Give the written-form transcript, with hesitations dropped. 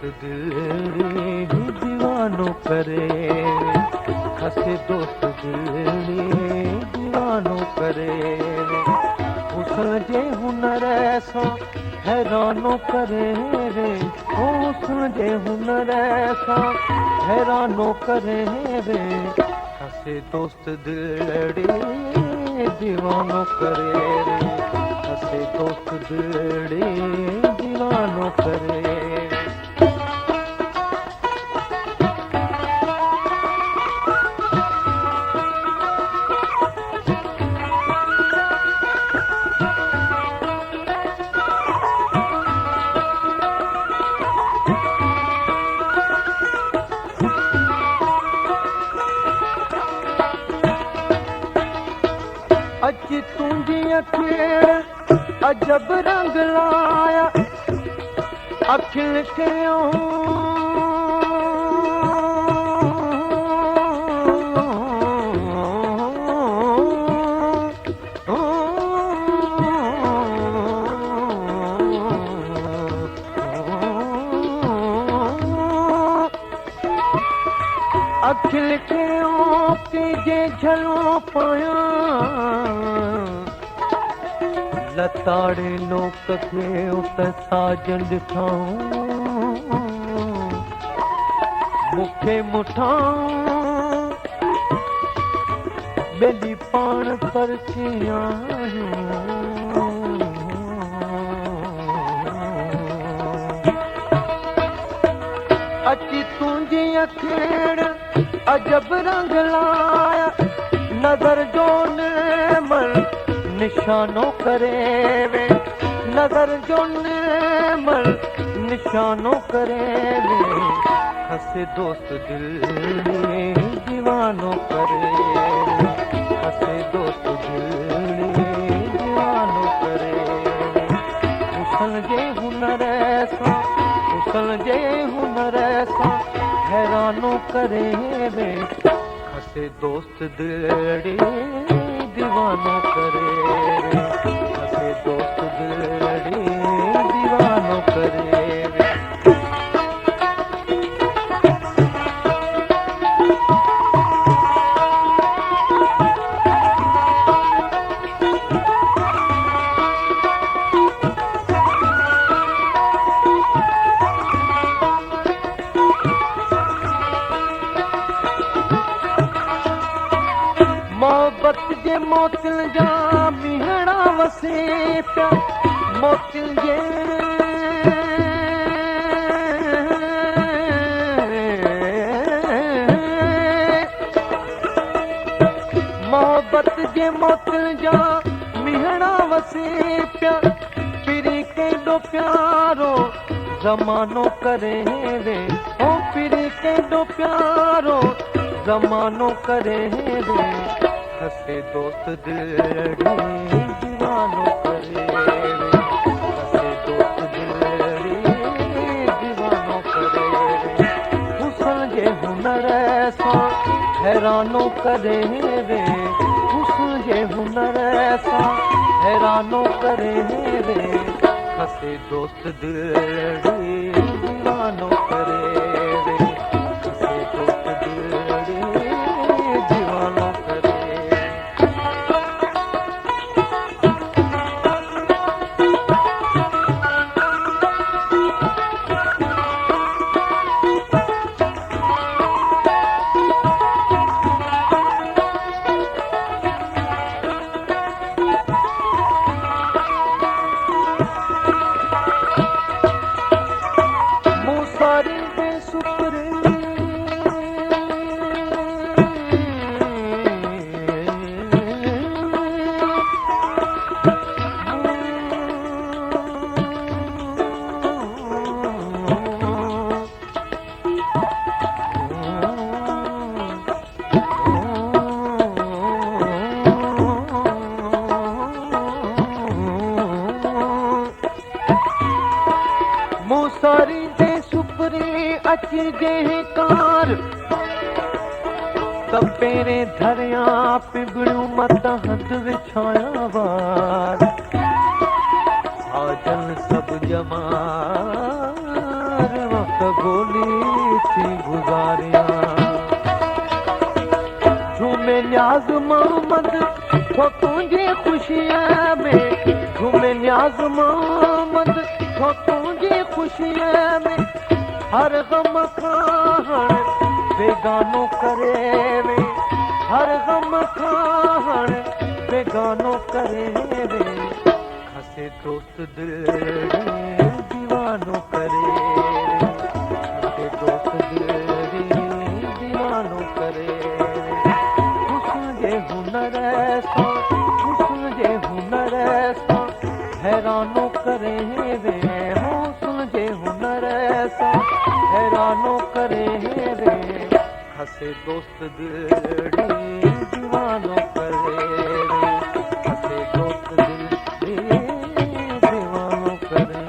दोस्त दिली दीवानो करे, हसे दोस्त दिली दीवानो करे। हुस्न जे हुनर सां हैरानो करे रे, हुस्न जे हुनर सां हैरानो करे रे। हसे दोस्त दिली दीवानो करे रे, हसे दोस्त दिली दीवानो करे। अज तुझी अखिण अजब रंग लाया, अखिण कयो अखिल कयो तुझे झलो पाया, लताड़े लोक के उत साजन ॾिठाऊं, मुखे मुठाऊं ॿेली पाण परचियां। अची तुझी अखिण अजब रंग लाया, नजर जो नेमल निशानो करे वे, नजर जो नेमल निशानो करे वे। हसे दोस्त दिली दीवानो करे, हसे दोस्त दिली दीवानो करे। हुस्न जे हुनर सां, हुस्न जे हुनर सां हैरानो करे वे। हसे दोस्त दिली दीवानो करे, हसे दोस्त दिली दीवानो करे। मोहब्बत जे मोतिल जा मिहड़ा वसे पिया, मोतिल जे मोहब्बत जे मोतिल जा मिहड़ा वसे पिया। पिरी केॾो प्यारो ज़मानो करे रे, ओ पिरी केॾो प्यारो ज़मानो करे रे। हसे दोस्त दिली दीवानो करे, हसे दोस्त दिली दीवानो करे। हुस्न जे हुनर सां हैरानो करे रे, हुस्न जे हुनर सां हैरानो करे रे। हसे दोस्त दिली दीवानो करे रे, हसे दोस्त दिली दीवानो करे। मूसारी दे सुपरी अची जंहिं कार, त पहिरें धरिया पिबड़ियूं मत हथ विछाया वार। आजन सब जमार वक़्त न्याज मोहम्मद हो तुझे खुशियाँ में झूमे न्याज मोहम्मद हो तुझे खुशियाँ में हर गम खान बेगानो करे वे हर गम खान बेगानो करे वे खसे दोस्त दिल दीवानो करे खसे दोस्त दिल दीवानो करे हुस्न जे हुनर ऐसा हुस्न जे हुनर ऐसा हैरानो करे वे हुस्न जे हुनर ऐसा हैरानो करे वे खसे दोस्त दिल दीवानो करे वे खसे दोस्त दिल दीवानो करे